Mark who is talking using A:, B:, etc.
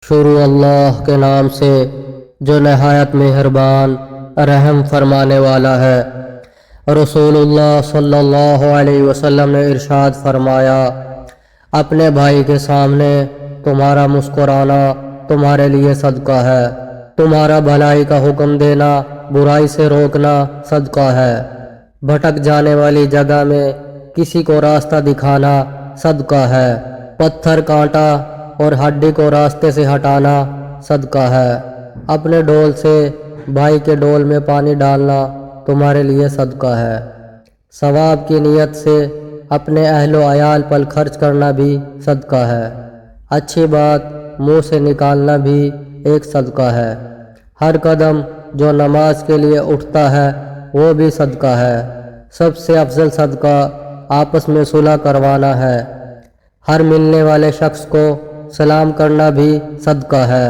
A: شروع اللہ کے نام سے جو نہایت مہربان رحم فرمانے والا ہے۔ رسول اللہ صلی اللہ علیہ وسلم نے ارشاد فرمایا، اپنے بھائی کے سامنے تمہارا مسکرانا تمہارے لیے صدقہ ہے، تمہارا بھلائی کا حکم دینا برائی سے روکنا صدقہ ہے، بھٹک جانے والی جگہ میں کسی کو راستہ دکھانا صدقہ ہے، پتھر کانٹا اور ہڈی کو راستے سے ہٹانا صدقہ ہے، اپنے ڈول سے بھائی کے ڈول میں پانی ڈالنا تمہارے لیے صدقہ ہے، ثواب کی نیت سے اپنے اہل و عیال پر خرچ کرنا بھی صدقہ ہے، اچھی بات منہ سے نکالنا بھی ایک صدقہ ہے، ہر قدم جو نماز کے لیے اٹھتا ہے وہ بھی صدقہ ہے، سب سے افضل صدقہ آپس میں صلح کروانا ہے، ہر ملنے والے شخص کو سلام کرنا بھی صدقہ ہے۔